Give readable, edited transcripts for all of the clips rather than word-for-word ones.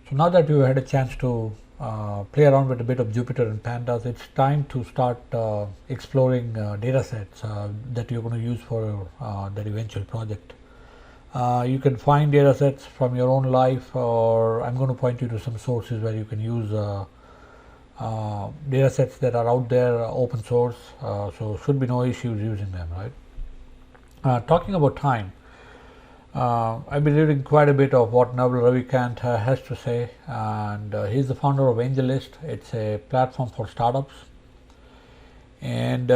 So now that you had a chance to play around with a bit of Jupyter and Pandas, it's time to start exploring data sets that you're going to use for that eventual project. You can find data sets from your own life, or I'm going to point you to some sources where you can use data sets that are out there, open source, so should be no issues using them, right? Talking about time, I've been reading quite a bit of what Naval Ravikant has to say, and he's the founder of AngelList. It's a platform for startups, and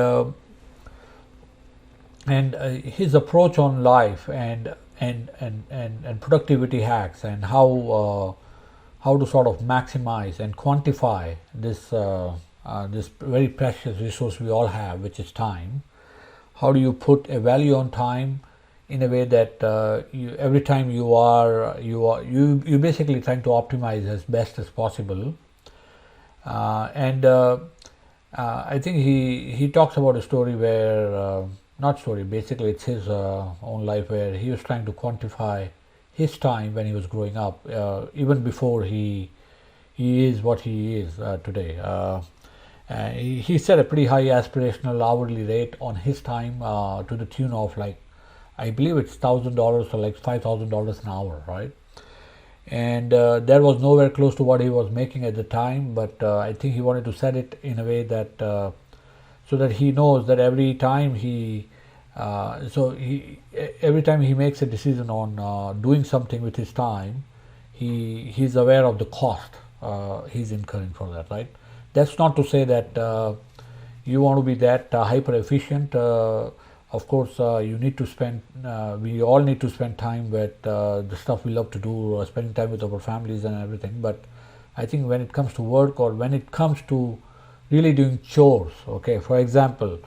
his approach on life and productivity hacks and how to sort of maximize and quantify this very precious resource we all have, which is time. How do you put a value on time in a way that every time you basically trying to optimize as best as possible, and I think he talks about a story where not story, basically it's his own life, where he was trying to quantify his time when he was growing up, even before he is what he is today. He set a pretty high aspirational hourly rate on his time, to the tune of, like, I believe it's $1,000 or like $5,000 an hour, right? And that was nowhere close to what he was making at the time. But I think he wanted to set it in a way that so that he knows that every time he makes a decision on doing something with his time, he's aware of the cost he's incurring for that, right? That's not to say that you want to be that hyper efficient. Of course, you need to spend. We all need to spend time with the stuff we love to do, spending time with our families and everything. But I think when it comes to work, or when it comes to really doing chores, okay. For example,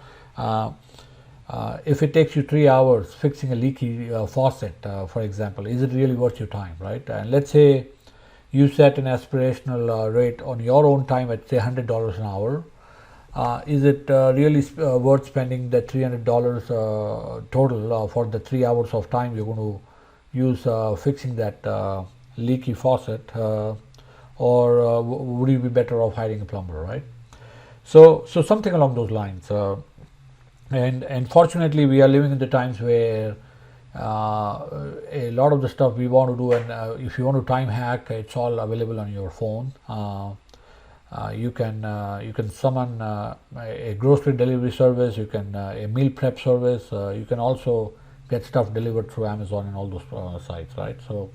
if it takes you 3 hours fixing a leaky faucet, for example, is it really worth your time, right? And let's say you set an aspirational rate on your own time at, say, $100 an hour. Is it really worth spending that $300 total for the 3 hours of time you're going to use fixing that leaky faucet, or would you be better off hiring a plumber, right? So something along those lines. And fortunately, we are living in the times where a lot of the stuff we want to do, and if you want to time hack, it's all available on your phone. You can summon a grocery delivery service. You can a meal prep service. You can also get stuff delivered through Amazon and all those sites, right? So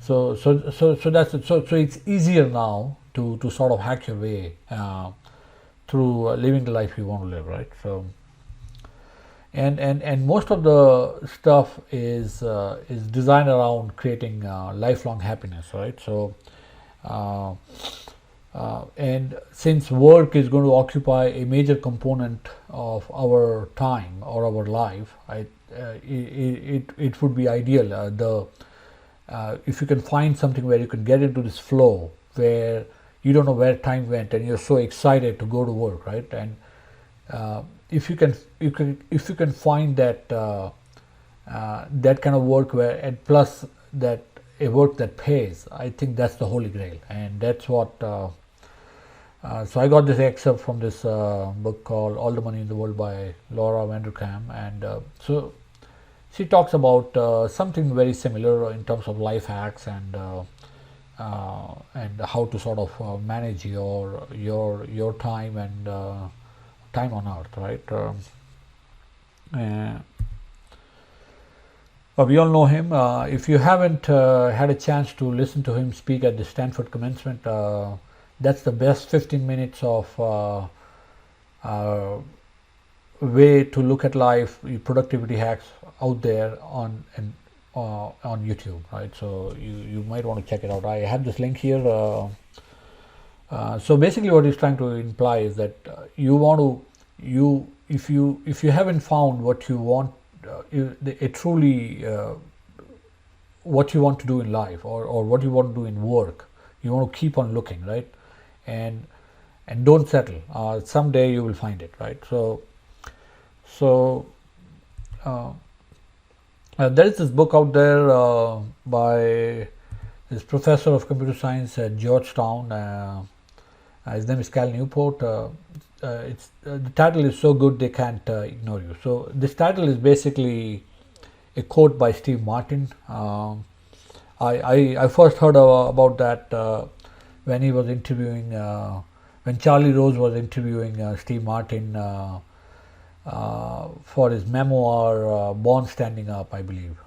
that's it. So it's easier now to sort of hack your way through living the life you want to live, right? So and most of the stuff is designed around creating lifelong happiness, right? So and since work is going to occupy a major component of our time or our life, it would be ideal if you can find something where you can get into this flow where you don't know where time went and you're so excited to go to work, right? And if you can find that that kind of work where, and plus that a work that pays, I think that's the holy grail. And that's what so I got this excerpt from this book called All the Money in the World by Laura Vanderkam, and so she talks about something very similar in terms of life hacks and how to sort of manage your time and time on earth, right? We all know him. If you haven't had a chance to listen to him speak at the Stanford commencement, that's the best 15 minutes of way to look at life, productivity hacks out there on YouTube, right? So you might want to check it out. I have this link here. So basically, what he's trying to imply is that if you haven't found what you want, truly what you want to do in life, or what you want to do in work, you want to keep on looking, right? And don't settle. Someday you will find it, right? So there is this book out there by He's professor of computer science at Georgetown. His name is Cal Newport. The title is so good they can't ignore you. So this title is basically a quote by Steve Martin. I first heard about that when he was interviewing, when Charlie Rose was interviewing Steve Martin for his memoir, Born Standing Up, I believe.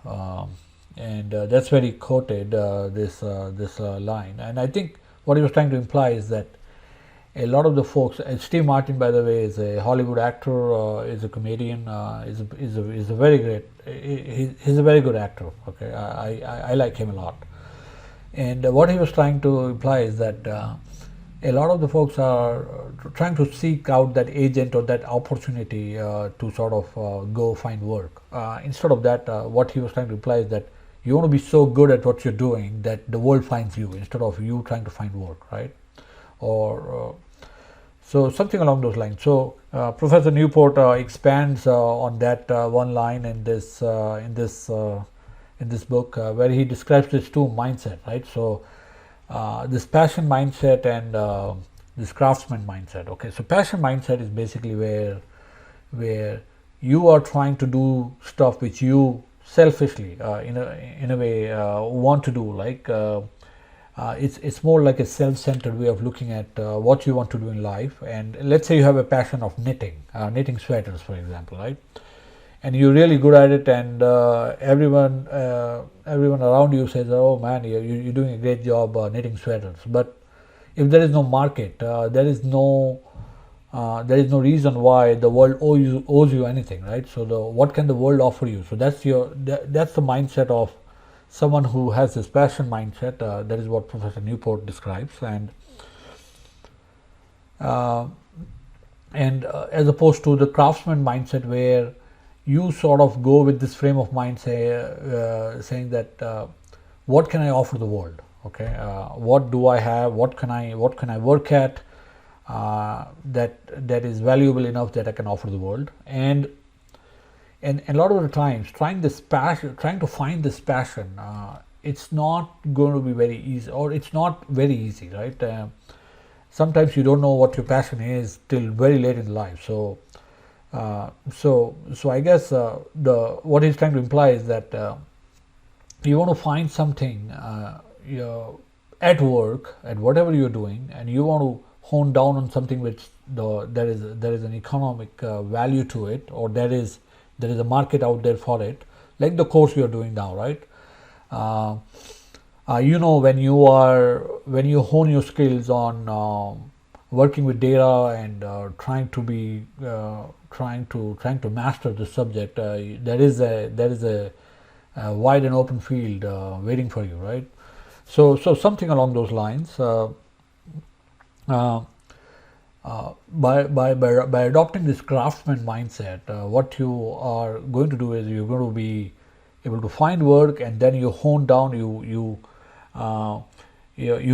And that's where he quoted this line. And I think what he was trying to imply is that a lot of the folks, Steve Martin, by the way, is a Hollywood actor, is a comedian, is a very great, he's a very good actor. Okay, I like him a lot. And what he was trying to imply is that a lot of the folks are trying to seek out that agent or that opportunity to sort of go find work. Instead of that, what he was trying to imply is that you want to be so good at what you're doing that the world finds you instead of you trying to find work, right? Or so something along those lines. So Professor Newport expands on that one line in this book where he describes these two mindset, right? So this passion mindset and this craftsman mindset. Okay, so passion mindset is basically where you are trying to do stuff which you selfishly in a way want to do, like it's more like a self-centered way of looking at what you want to do in life. And let's say you have a passion of knitting sweaters, for example, right? And you're really good at it, and everyone around you says, "Oh man, you're doing a great job knitting sweaters." But if there is no market, there is no reason why the world owes you anything, right? So what can the world offer you? So that's the mindset of someone who has this passion mindset. That is what Professor Newport describes, and as opposed to the craftsman mindset, where you sort of go with this frame of mind, saying that what can I offer the world? Okay, what do I have? What can I work at that is valuable enough that I can offer the world? And a lot of the times, trying to find this passion, it's not going to be very easy, or it's not very easy, right? Sometimes you don't know what your passion is till very late in life. So I guess what he's trying to imply is that you want to find something at work, at whatever you're doing, and you want to hone down on something which there is an economic value to it, or there is a market out there for it, like the course you're doing now, right? When you hone your skills on working with data and trying to master the subject, there is a wide and open field waiting for you, right? So something along those lines. By adopting this craftsman mindset, what you are going to do is you're going to be able to find work, and then you hone down, you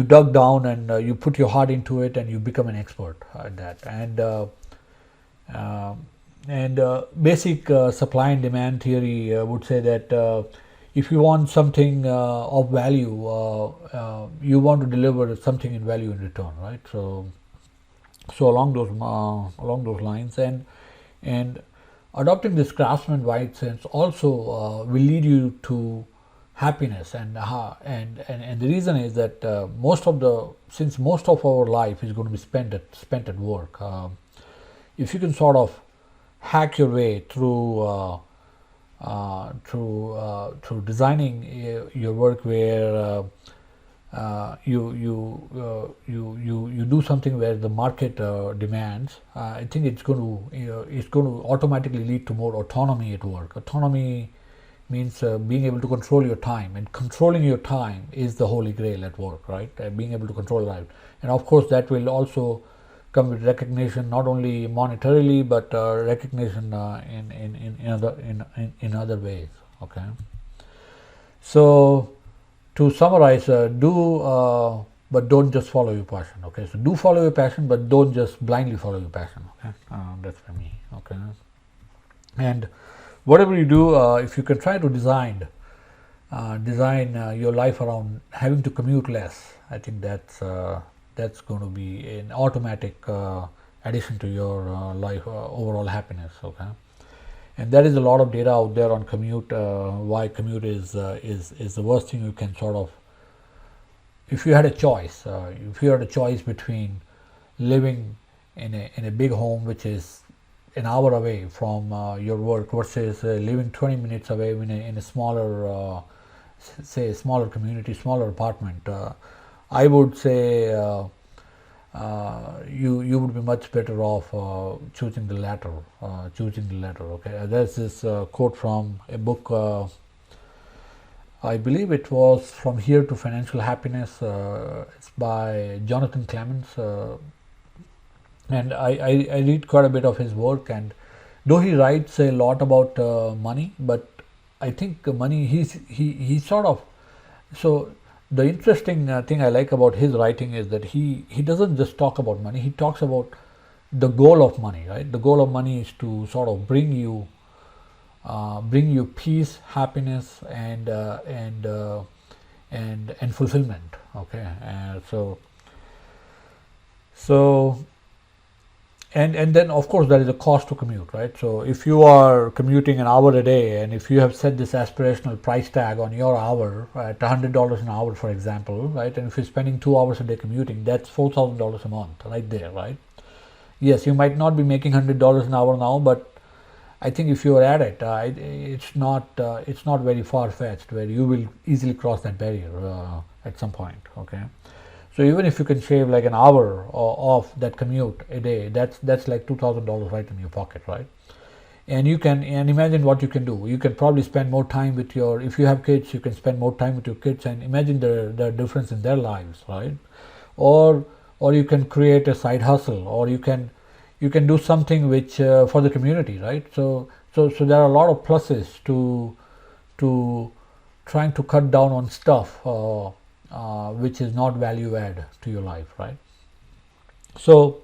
dug down, and you put your heart into it, and you become an expert at that. And basic supply and demand theory would say that if you want something of value, you want to deliver something in value in return, right? So along those lines, and adopting this craftsman mindset also will lead you to happiness, and the reason is that since most of our life is going to be spent at work, if you can sort of hack your way through designing your work where you do something where the market demands, I think it's going to automatically lead to more autonomy at work. Autonomy means being able to control your time, and controlling your time is the holy grail at work, right? Being able to control life, and of course that will also come with recognition, not only monetarily but recognition in other ways. Okay, so to summarize, but don't just follow your passion. Okay, so do follow your passion, but don't just blindly follow your passion. Okay, that's for me. Okay, and whatever you do, if you can try to design design your life around having to commute less. I think that's going to be an automatic addition to your life overall happiness. Okay, and there is a lot of data out there on commute. Why commute is the worst thing you can sort of. If you had a choice, if you had a choice between living in a big home which is an hour away from your work versus living 20 minutes away in a smaller say a smaller community, smaller apartment, I would say you would be much better off choosing the latter. Okay, there's this quote from a book. I believe it was From Here to Financial Happiness. It's by Jonathan Clements, and I read quite a bit of his work. And though he writes a lot about money, but I think money he sort of so the interesting thing I like about his writing is that he doesn't just talk about money. He talks about the goal of money. Right, the goal of money is to sort of bring you peace, happiness, and fulfillment. Okay, so and then of course there is a cost to commute, right? So if you are commuting an hour a day, and if you have set this aspirational price tag on your hour at $100 an hour, for example, right, and if you're spending 2 hours a day commuting, that's $4,000 a month, right there, right? Yes, you might not be making $100 an hour now, but I think if you are at it, it's not very far fetched where you will easily cross that barrier at some point. Okay, so even if you can shave like an hour off that commute a day, that's like $2,000 right in your pocket, right? And you can imagine what you can do. You can probably spend more time with your, if you have kids, you can spend more time with your kids and imagine the difference in their lives, right? Or you can create a side hustle, or you can do something which for the community, right? So there are a lot of pluses to trying to cut down on stuff which is not value add to your life, right? So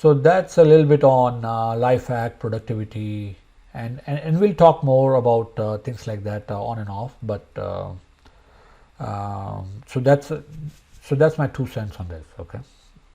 that's a little bit on life hack, productivity, and we'll talk more about things like that on and off. But so that's my 2 cents on this. Okay.